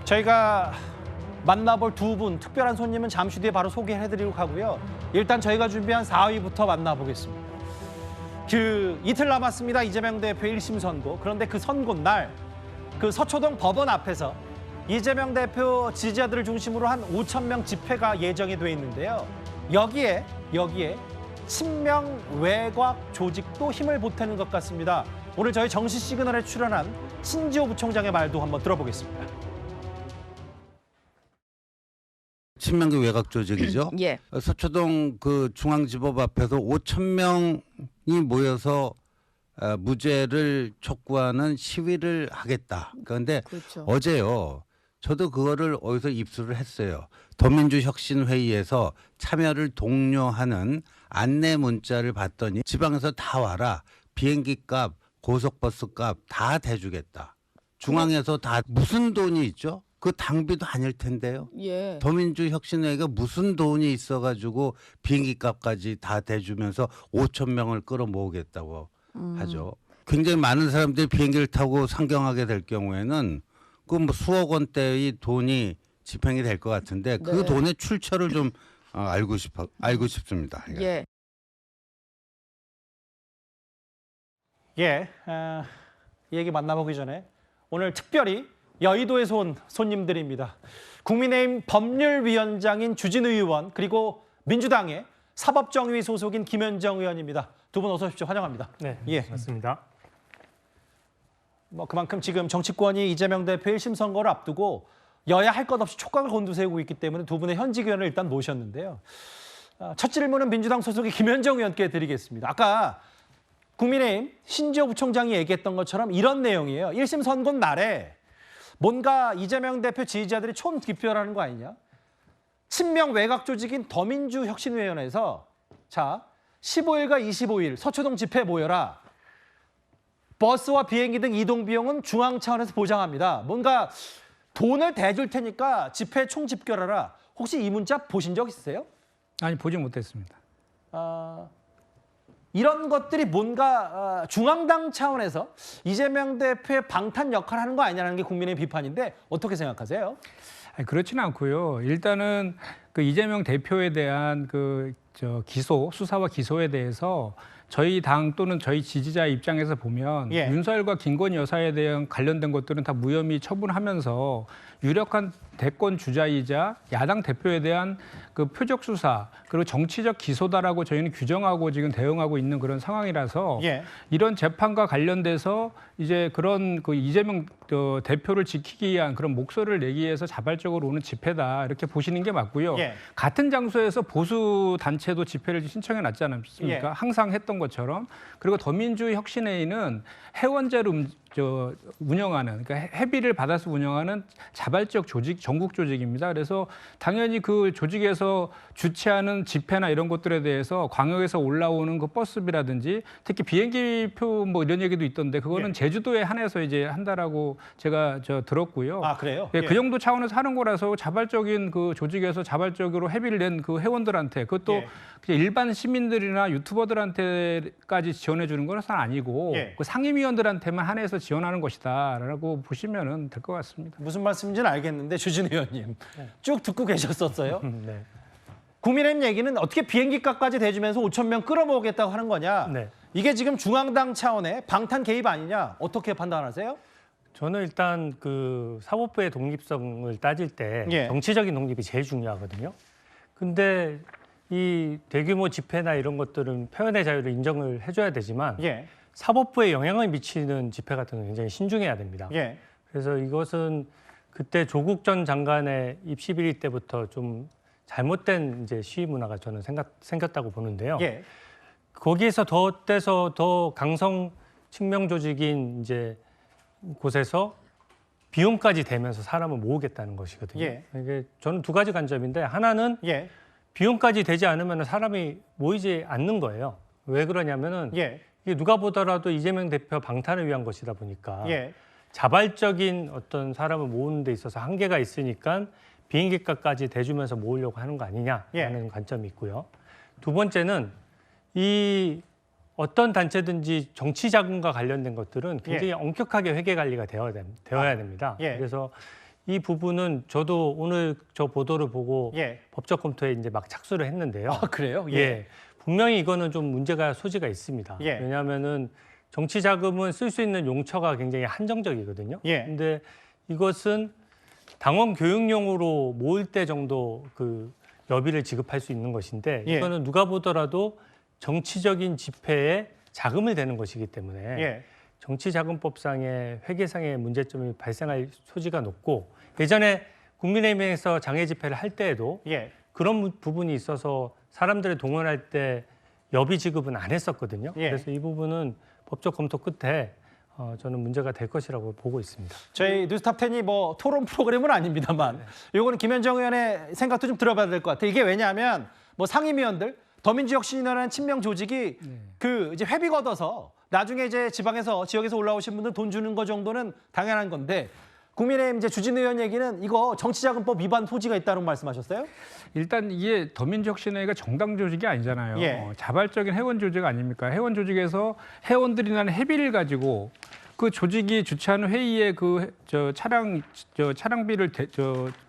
저희가 만나볼 두 분 특별한 손님은 잠시 뒤에 바로 소개해드리도록 하고요. 일단 저희가 준비한 4위부터 만나보겠습니다. 이틀 남았습니다. 이재명 대표 1심 선고. 그런데 그 선고 날 그 서초동 법원 앞에서 이재명 대표 지지자들을 중심으로 한 5천 명 집회가 예정이 돼 있는데요. 여기에 친명 외곽 조직도 힘을 보태는 것 같습니다. 오늘 저희 정시 시그널에 출연한 신지호 부총장의 말도 한번 들어보겠습니다. 친명계 외곽 조직이죠. 예. 서초동 그 중앙지법 앞에서 5천 명이 모여서 무죄를 촉구하는 시위를 하겠다. 그런데 그렇죠. 어제요. 저도 그거를 어디서 입수를 했어요. 더민주혁신회의에서 참여를 독려하는 안내 문자를 봤더니 지방에서 다 와라. 비행기 값, 고속버스 값 다 대주겠다. 중앙에서 다 무슨 돈이 있죠? 그 당비도 아닐 텐데요. 예. 더민주혁신회의가 무슨 돈이 있어가지고 비행기 값까지 다 대주면서 5천 명을 끌어모으겠다고 하죠. 굉장히 많은 사람들이 비행기를 타고 상경하게 될 경우에는 그 뭐 수억 원대의 돈이 집행이 될 것 같은데 그 네. 돈의 출처를 좀 알고 싶습니다. 예. 이 얘기 만나보기 전에 오늘 특별히 여의도에서 온 손님들입니다. 국민의힘 법률위원장인 주진우 의원 그리고 민주당의 사법정의위 소속인 김현정 의원입니다. 두 분 어서 오십시오. 환영합니다. 네, 예. 맞습니다. 그만큼 지금 정치권이 이재명 대표 1심 선거를 앞두고 여야 할 것 없이 촉각을 곤두세우고 있기 때문에 두 분의 현직 의원을 일단 모셨는데요. 첫 질문은 민주당 소속의 김현정 의원께 드리겠습니다. 아까 국민의힘 신지호 부총장이 얘기했던 것처럼 이런 내용이에요. 1심 선고 날에 뭔가 이재명 대표 지지자들이 총집결하는 거 아니냐? 친명 외곽 조직인 더민주혁신위원회에서 15일과 25일 서초동 집회 모여라. 버스와 비행기 등 이동 비용은 중앙 차원에서 보장합니다. 뭔가 돈을 대줄 테니까 집회 총집결하라. 혹시 이 문자 보신 적 있으세요? 아니, 보지 못했습니다. 이런 것들이 뭔가 중앙당 차원에서 이재명 대표의 방탄 역할을 하는 거 아니냐는 게 국민의 비판인데 어떻게 생각하세요? 아니, 그렇지는 않고요. 일단은 그 이재명 대표에 대한 수사와 기소에 대해서 저희 당 또는 저희 지지자 입장에서 보면 예. 윤석열과 김건희 여사에 대한 관련된 것들은 다 무혐의 처분하면서 유력한 대권 주자이자 야당 대표에 대한 그 표적 수사 그리고 정치적 기소다라고 저희는 규정하고 지금 대응하고 있는 그런 상황이라서 예. 이런 재판과 관련돼서 이제 그런 그 이재명 대표를 지키기 위한 그런 목소리를 내기 위해서 자발적으로 오는 집회다 이렇게 보시는 게 맞고요. 예. 같은 장소에서 보수 단체도 집회를 신청해 놨지 않습니까? 예. 항상 했던 것처럼. 그리고 더민주혁신회의는 회원제로 운영하는, 그러니까 회비를 받아서 운영하는 자발적 조직, 전국 조직입니다. 그래서 당연히 그 조직에서 주최하는 집회나 이런 것들에 대해서 광역에서 올라오는 그 버스비라든지 특히 비행기표 뭐 이런 얘기도 있던데 그거는 예. 제주도에 한해서 이제 한다라고 제가 들었고요. 아, 그래요? 예, 예. 그 정도 차원에서 하는 거라서 자발적인 그 조직에서 자발적으로 회비를 낸 그 회원들한테 그것도 예. 그냥 일반 시민들이나 유튜버들한테까지 지원해 주는 건 아니고 예. 그 상임위원들한테만 한해서 지원하는 것이다라고 보시면 될 것 같습니다. 무슨 말씀인지는 알겠는데 주진 의원님 쭉 듣고 계셨었어요? 네. 국민의힘 얘기는 어떻게 비행기 값까지 대주면서 5천 명 끌어모으겠다고 하는 거냐? 네. 이게 지금 중앙당 차원의 방탄 개입 아니냐? 어떻게 판단하세요? 저는 일단 그 사법부의 독립성을 따질 때 예. 정치적인 독립이 제일 중요하거든요. 근데 이 대규모 집회나 이런 것들은 표현의 자유를 인정을 해줘야 되지만 예. 사법부에 영향을 미치는 집회 같은 건 굉장히 신중해야 됩니다. 예. 그래서 이것은 그때 조국 전 장관의 입시 비리 때부터 좀 잘못된 이제 시위 문화가 저는 생겼다고 보는데요. 예. 거기에서 더 떼서 더 강성 친명 조직인 이제 곳에서 비용까지 대면서 사람을 모으겠다는 것이거든요. 예. 이게 저는 두 가지 관점인데 하나는 예. 비용까지 되지 않으면 사람이 모이지 않는 거예요. 왜 그러냐면은 예. 이게 누가 보더라도 이재명 대표 방탄을 위한 것이다 보니까 예. 자발적인 어떤 사람을 모으는 데 있어서 한계가 있으니까 비행기 값까지 대주면서 모으려고 하는 거 아니냐라는 관점이 있고요. 두 번째는 이 어떤 단체든지 정치 자금과 관련된 것들은 굉장히 엄격하게 회계 관리가 되어야 됩니다. 예. 그래서 이 부분은 저도 오늘 저 보도를 보고 예. 법적 검토에 이제 막 착수를 했는데요. 아, 그래요? 예. 분명히 이거는 좀 문제가 소지가 있습니다. 예. 왜냐하면은 정치 자금은 쓸 수 있는 용처가 굉장히 한정적이거든요. 예. 근데 이것은 당원 교육용으로 모을 때 정도 그 여비를 지급할 수 있는 것인데 예. 이거는 누가 보더라도 정치적인 집회에 자금을 대는 것이기 때문에 예. 정치자금법상의 회계상의 문제점이 발생할 소지가 높고 예전에 국민의힘에서 장애 집회를 할 때에도 예. 그런 부분이 있어서 사람들을 동원할 때 여비 지급은 안 했었거든요. 예. 그래서 이 부분은 법적 검토 끝에 저는 문제가 될 것이라고 보고 있습니다. 저희 뉴스탑 10이 뭐 토론 프로그램은 아닙니다만 요거는 김현정 의원의 생각도 좀 들어봐야 될 것 같아요. 이게 왜냐하면 뭐 상임위원들 더민주혁신이라는 친명 조직이 그 이제 회비 걷어서 나중에 이제 지방에서 지역에서 올라오신 분들 돈 주는 거 정도는 당연한 건데 국민의힘 이제 주진 의원 얘기는 이거 정치자금법 위반 소지가 있다는 말씀하셨어요? 일단 이게 더민주혁신회가 정당 조직이 아니잖아요. 예. 자발적인 회원 조직 아닙니까? 회원 조직에서 회원들이 나는 회비를 가지고 그 조직이 주최하는 회의에 차량비를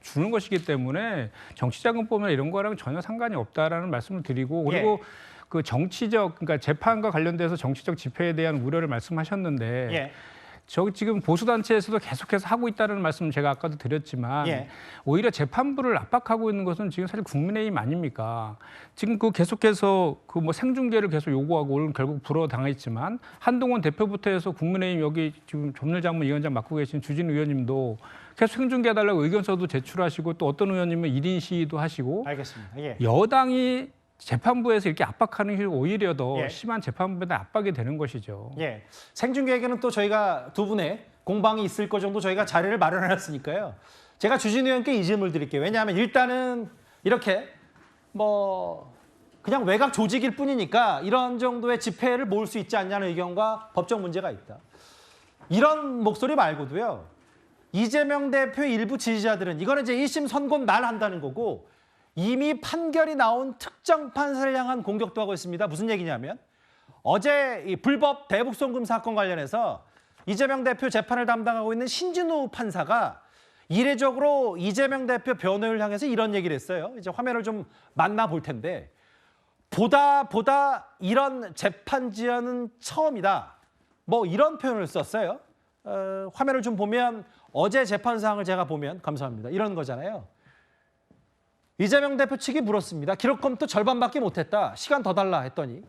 주는 것이기 때문에 정치자금법이나 이런 거랑 전혀 상관이 없다라는 말씀을 드리고 그리고 그 정치적 그러니까 재판과 관련돼서 정치적 집회에 대한 우려를 말씀하셨는데 예. 저 지금 보수단체에서도 계속해서 하고 있다는 말씀 제가 아까도 드렸지만 예. 오히려 재판부를 압박하고 있는 것은 지금 사실 국민의힘 아닙니까? 지금 그 계속해서 그 뭐 생중계를 계속 요구하고 오늘 결국 불어당했지만 한동훈 대표부터 해서 국민의힘 여기 지금 조물장모위원장 맡고 계신 주진 의원님도 계속 생중계해달라고 의견서도 제출하시고 또 어떤 의원님은 1인 시위도 하시고 알겠습니다. 예. 여당이 재판부에서 이렇게 압박하는 게 오히려 더 예. 심한 재판부에 압박이 되는 것이죠. 예. 생중계에게는 또 저희가 두 분의 공방이 있을 것 정도 저희가 자리를 마련해놨으니까요. 제가 주진 의원께 이 질문을 드릴게요. 왜냐하면 일단은 이렇게 뭐 그냥 외곽 조직일 뿐이니까 이런 정도의 집회를 모을 수 있지 않냐는 의견과 법적 문제가 있다. 이런 목소리 말고도요. 이재명 대표의 일부 지지자들은 이거는 이제 1심 선고 날 한다는 거고 이미 판결이 나온 특정 판사를 향한 공격도 하고 있습니다. 무슨 얘기냐면 어제 이 불법 대북송금 사건 관련해서 이재명 대표 재판을 담당하고 있는 신진우 판사가 이례적으로 이재명 대표 변호인을 향해서 이런 얘기를 했어요. 이제 화면을 좀 만나볼 텐데 보다 이런 재판 지연은 처음이다. 뭐 이런 표현을 썼어요. 화면을 좀 보면 어제 재판 사항을 제가 보면 감사합니다. 이런 거잖아요. 이재명 대표 측이 물었습니다. 기록 검토 절반밖에 못했다. 시간 더 달라 했더니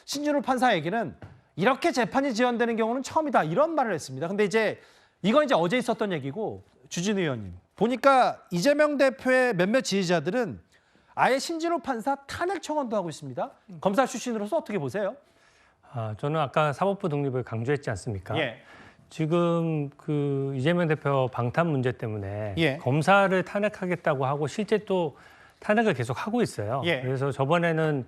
신진우 판사 얘기는 이렇게 재판이 지연되는 경우는 처음이다. 이런 말을 했습니다. 근데 이제 이건 이제 어제 있었던 얘기고 주진 의원님 보니까 이재명 대표의 몇몇 지지자들은 아예 신진우 판사 탄핵 청원도 하고 있습니다. 검사 출신으로서 어떻게 보세요? 저는 아까 사법부 독립을 강조했지 않습니까? 예. 지금 그 이재명 대표 방탄 문제 때문에 예. 검사를 탄핵하겠다고 하고 실제 또 탄핵을 계속 하고 있어요. 예. 그래서 저번에는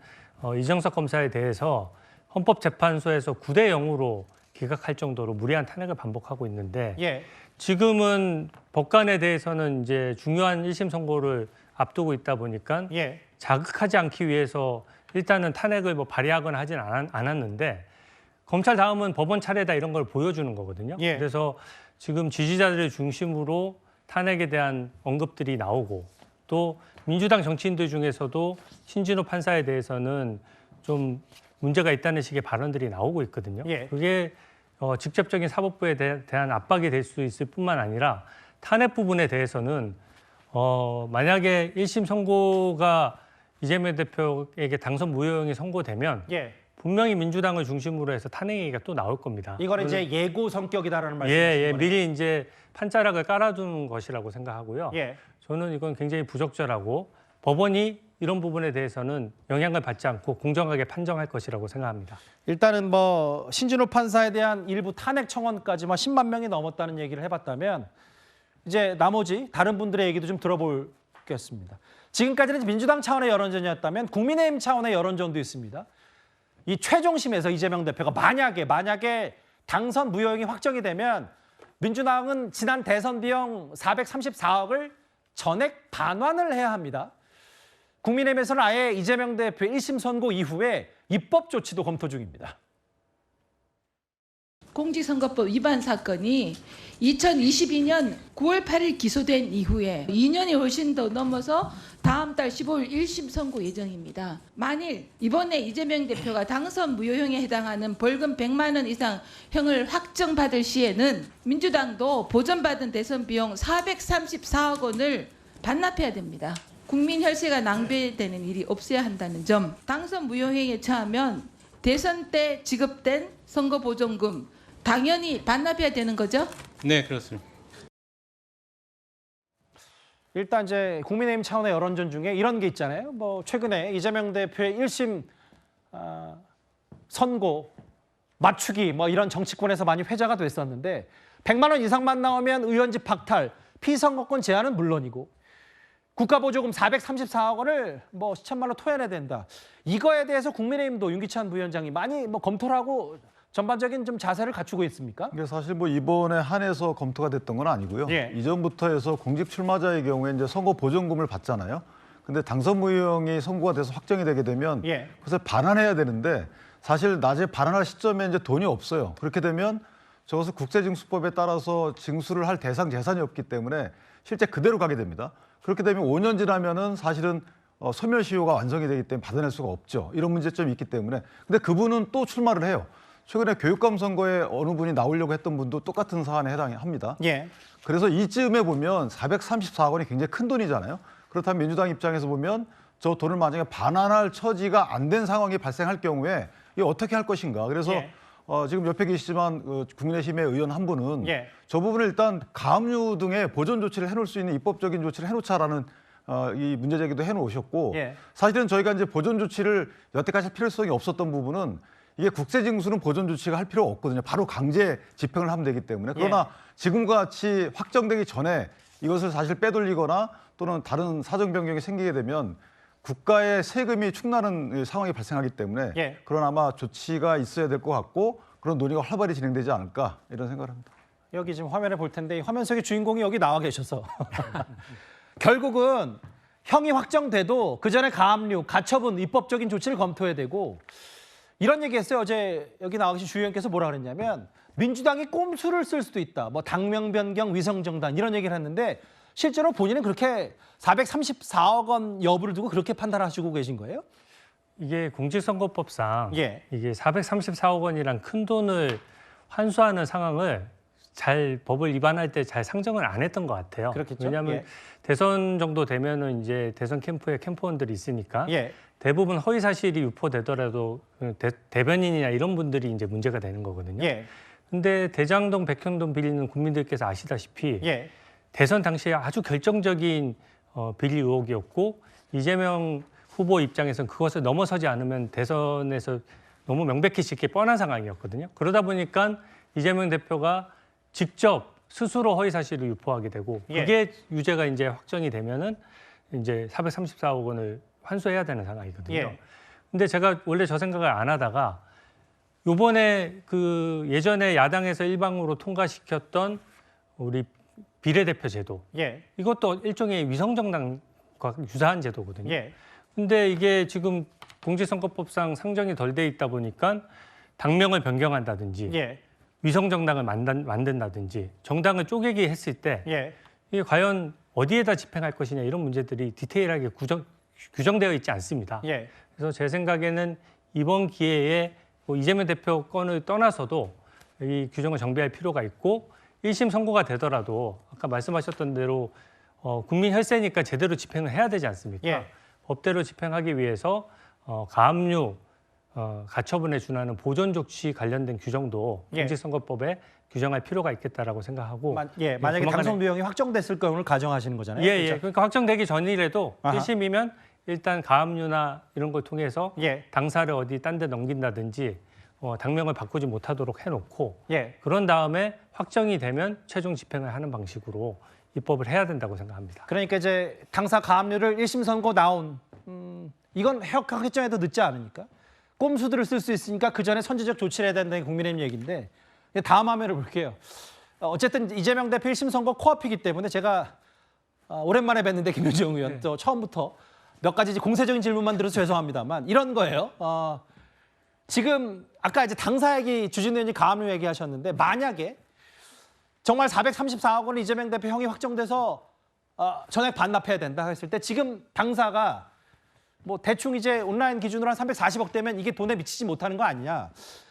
이정석 검사에 대해서 헌법재판소에서 9대 0으로 기각할 정도로 무리한 탄핵을 반복하고 있는데 예. 지금은 법관에 대해서는 이제 중요한 1심 선고를 앞두고 있다 보니까 예. 자극하지 않기 위해서 일단은 탄핵을 뭐 발의하거나 하진 않았는데 검찰 다음은 법원 차례다 이런 걸 보여주는 거거든요. 예. 그래서 지금 지지자들을 중심으로 탄핵에 대한 언급들이 나오고 또 민주당 정치인들 중에서도 신진우 판사에 대해서는 좀 문제가 있다는 식의 발언들이 나오고 있거든요. 예. 그게 직접적인 사법부에 대한 압박이 될 수 있을 뿐만 아니라 탄핵 부분에 대해서는 만약에 1심 선고가 이재명 대표에게 당선 무효형이 선고되면 예. 분명히 민주당을 중심으로 해서 탄핵 얘기가 또 나올 겁니다. 이거는 이제 예고 성격이다라는 말씀이신 예, 거네요. 미리 이제 판자락을 깔아두는 것이라고 생각하고요. 예. 저는 이건 굉장히 부적절하고 법원이 이런 부분에 대해서는 영향을 받지 않고 공정하게 판정할 것이라고 생각합니다. 일단은 뭐 신진우 판사에 대한 일부 탄핵 청원까지 10만 명이 넘었다는 얘기를 해봤다면 이제 나머지 다른 분들의 얘기도 좀 들어보겠습니다. 지금까지는 민주당 차원의 여론전이었다면 국민의힘 차원의 여론전도 있습니다. 이 최종심에서 이재명 대표가 만약에 당선 무효형이 확정이 되면 민주당은 지난 대선 비용 434억을 전액 반환을 해야 합니다. 국민의힘에서는 아예 이재명 대표 1심 선고 이후에 입법 조치도 검토 중입니다. 공직선거법 위반 사건이 2022년 9월 8일 기소된 이후에 2년이 훨씬 더 넘어서 다음 달 15일 1심 선고 예정입니다. 만일 이번에 이재명 대표가 당선 무효형에 해당하는 벌금 100만 원 이상 형을 확정받을 시에는 민주당도 보전받은 대선 비용 434억 원을 반납해야 됩니다. 국민 혈세가 낭비되는 일이 없어야 한다는 점, 당선 무효형에 처하면 대선 때 지급된 선거보존금 당연히 반납해야 되는 거죠? 네, 그렇습니다. 일단 이제 국민의힘 차원의 여론전 중에 이런 게 있잖아요. 뭐 최근에 이재명 대표의 1심 선고 맞추기 뭐 이런 정치권에서 많이 회자가 됐었는데 100만 원 이상만 나오면 의원직 박탈, 피선거권 제한은 물론이고 국가보조금 434억 원을 뭐 시천말로 토해내야 된다. 이거에 대해서 국민의힘도 윤기찬 부위원장이 많이 뭐 검토를 하고 전반적인 좀 자세를 갖추고 있습니까? 이게 사실 뭐 이번에 한해서 검토가 됐던 건 아니고요. 예. 이전부터 해서 공직 출마자의 경우에 이제 선거 보전금을 받잖아요. 근데 당선 무효형이 선고가 돼서 확정이 되게 되면 예. 그래서 반환해야 되는데 사실 낮에 반환할 시점에 이제 돈이 없어요. 그렇게 되면 저것을 국세징수법에 따라서 징수를 할 대상 재산이 없기 때문에 실제 그대로 가게 됩니다. 그렇게 되면 5년 지나면은 사실은 소멸시효가 완성이 되기 때문에 받아낼 수가 없죠. 이런 문제점이 있기 때문에. 근데 그분은 또 출마를 해요. 최근에 교육감 선거에 어느 분이 나오려고 했던 분도 똑같은 사안에 해당합니다. 예. 그래서 이쯤에 보면 434억 원이 굉장히 큰 돈이잖아요. 그렇다면 민주당 입장에서 보면 저 돈을 만약에 반환할 처지가 안 된 상황이 발생할 경우에 이게 어떻게 할 것인가. 그래서 예. 지금 옆에 계시지만 국민의힘의 의원 한 분은 예. 저 부분을 일단 가압류 등의 보존 조치를 해놓을 수 있는 입법적인 조치를 해놓자라는 이 문제 제기도 해놓으셨고 예. 사실은 저희가 이제 보존 조치를 여태까지 할 필요성이 없었던 부분은 이게 국세징수는 보존 조치가 할 필요가 없거든요. 바로 강제 집행을 하면 되기 때문에. 그러나 지금과 같이 확정되기 전에 이것을 사실 빼돌리거나 또는 다른 사정 변경이 생기게 되면 국가의 세금이 축나는 상황이 발생하기 때문에 예. 그런 아마 조치가 있어야 될 것 같고 그런 논의가 활발히 진행되지 않을까 이런 생각을 합니다. 여기 지금 화면을 볼 텐데 이 화면 속의 주인공이 여기 나와 계셔서 결국은 형이 확정돼도 그 전에 가압류, 가처분, 입법적인 조치를 검토해야 되고 이런 얘기했어요. 어제 여기 나와 계신 주 의원께서 뭐라 그랬냐면 민주당이 꼼수를 쓸 수도 있다. 뭐 당명 변경, 위성 정당 이런 얘기를 했는데 실제로 본인은 그렇게 434억 원 여부를 두고 그렇게 판단하시고 계신 거예요? 이게 공직선거법상 예. 이게 434억 원이란 큰 돈을 환수하는 상황을 잘 법을 위반할 때 잘 상정을 안 했던 것 같아요. 그렇겠죠. 왜냐하면 예. 대선 정도 되면은 이제 대선 캠프에 캠프원들이 있으니까 예. 대부분 허위 사실이 유포되더라도 대변인이나 이런 분들이 이제 문제가 되는 거거든요. 예. 근데 대장동, 백현동 비리는 국민들께서 아시다시피 예. 대선 당시에 아주 결정적인 비리 의혹이었고 이재명 후보 입장에서는 그것을 넘어서지 않으면 대선에서 너무 명백히 짙게 뻔한 상황이었거든요. 그러다 보니까 이재명 대표가 직접 스스로 허위 사실을 유포하게 되고 그게 유죄가 이제 확정이 되면은 이제 434억 원을 환수해야 되는 상황이거든요. 예. 근데 제가 원래 저 생각을 안 하다가 요번에 그 예전에 야당에서 일방으로 통과시켰던 우리 비례대표 제도 예. 이것도 일종의 위성정당과 유사한 제도거든요. 예. 근데 이게 지금 공직선거법상 상정이 덜 돼 있다 보니까 당명을 변경한다든지 예. 위성정당을 만든다든지 정당을 쪼개기 했을 때 예. 이게 과연 어디에다 집행할 것이냐 이런 문제들이 디테일하게 규정되어 있지 않습니다. 예. 그래서 제 생각에는 이번 기회에 뭐 이재명 대표 건을 떠나서도 이 규정을 정비할 필요가 있고 1심 선고가 되더라도 아까 말씀하셨던 대로 국민 혈세니까 제대로 집행을 해야 되지 않습니까? 예. 법대로 집행하기 위해서 가압류, 가처분에 준하는 보존 조치 관련된 규정도 예. 공직선거법에 규정할 필요가 있겠다라고 생각하고 만약에 조만간에- 당선 비용이 확정됐을 경우를 가정하시는 거잖아요. 예, 그렇죠? 예. 그러니까 확정되기 전이라도 아하. 1심이면 일단 가압류나 이런 걸 통해서 예. 당사를 어디 딴 데 넘긴다든지 당명을 바꾸지 못하도록 해놓고 예. 그런 다음에 확정이 되면 최종 집행을 하는 방식으로 입법을 해야 된다고 생각합니다. 그러니까 이제 당사 가압류를 1심 선고 나온 이건 해역하기 전에도 늦지 않으니까 꼼수들을 쓸 수 있으니까 그 전에 선제적 조치를 해야 된다는 게 국민의힘 얘기인데 다음 화면을 볼게요. 어쨌든 이재명 대표 1심 선거 코앞이기 때문에 제가 오랜만에 뵀는데 김현정 의원 또 처음부터 몇 가지 이제 공세적인 질문만 들어서 죄송합니다만 이런 거예요. 지금 아까 이제 당사 얘기 주진우 의원이 가압류 얘기하셨는데 만약에 정말 434억 원을 이재명 대표 형이 확정돼서 전액 반납해야 된다 했을 때 지금 당사가 뭐 대충 이제 온라인 기준으로 한 340억 되면 이게 돈에 미치지 못하는 거 아니냐.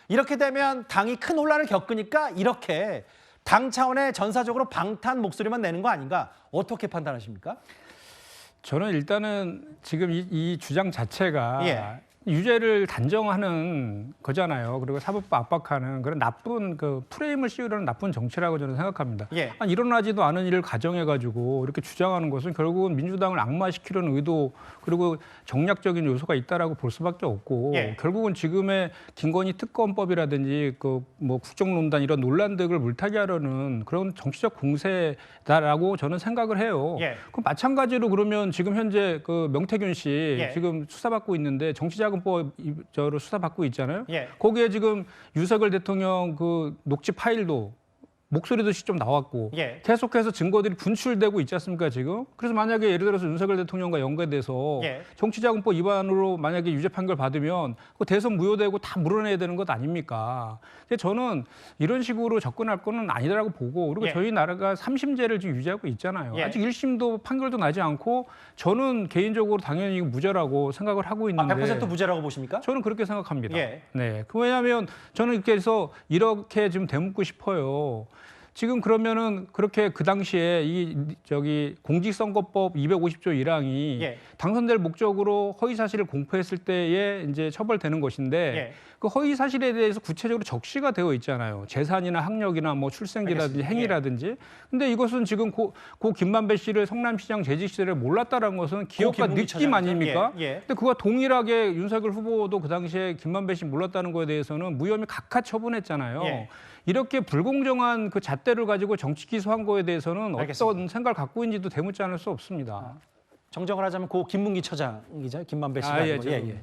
이렇게 되면 당이 큰 혼란을 겪으니까 이렇게 당 차원의 전사적으로 방탄 목소리만 내는 거 아닌가. 어떻게 판단하십니까? 저는 일단은 지금 이 주장 자체가 예. 유죄를 단정하는 거잖아요. 그리고 사법부 압박하는 그런 나쁜 그 프레임을 씌우려는 나쁜 정치라고 저는 생각합니다. 예. 일어나지도 않은 일을 가정해가지고 이렇게 주장하는 것은 결국은 민주당을 악마시키려는 의도 그리고 정략적인 요소가 있다라고 볼 수밖에 없고 예. 결국은 지금의 김건희 특검법이라든지 그 뭐 국정농단 이런 논란들을 물타기 하려는 그런 정치적 공세다라고 저는 생각을 해요. 예. 그럼 마찬가지로 그러면 지금 현재 그 명태균 씨 예. 지금 수사받고 있는데 정치자금법으로 수사받고 있잖아요. 예. 거기에 지금 윤석열 대통령 그 녹취 파일도 목소리도 직접 나왔고 예. 계속해서 증거들이 분출되고 있지 않습니까 지금? 그래서 만약에 예를 들어서 윤석열 대통령과 연계돼서 예. 정치자금법 위반으로 만약에 유죄 판결 받으면 그 대선 무효되고 다 물어내야 되는 것 아닙니까? 근데 저는 이런 식으로 접근할 거는 아니라고 보고 그리고 예. 저희 나라가 3심제를 지금 유지하고 있잖아요. 예. 아직 1심도 판결도 나지 않고 저는 개인적으로 당연히 이거 무죄라고 생각을 하고 있는데 100% 무죄라고 보십니까? 저는 그렇게 생각합니다. 예. 네. 왜냐하면 저는 이렇게 해서 이렇게 좀 되묻고 싶어요. 지금 그러면은 그렇게 그 당시에 공직선거법 250조 1항이 예. 당선될 목적으로 허위 사실을 공표했을 때에 이제 처벌되는 것인데 예. 그 허위 사실에 대해서 구체적으로 적시가 되어 있잖아요. 재산이나 학력이나 뭐 출생기라든지 알겠습니다. 행위라든지. 근데 이것은 지금 고 김만배 씨를 성남시장 재직 시절에 몰랐다라는 것은 기억과 김문기 느낌 처장이죠. 아닙니까? 예. 예. 근데 그와 동일하게 윤석열 후보도 그 당시에 김만배 씨 몰랐다는 거에 대해서는 무혐의 각하 처분했잖아요. 예. 이렇게 불공정한 그 잣대를 가지고 정치 기소한 거에 대해서는 알겠습니다. 어떤 생각을 갖고 있는지도 대묻지 않을 수 없습니다. 정정을 하자면 고 김문기 처장이죠. 김만배 씨가 예, 아니고. 예, 예.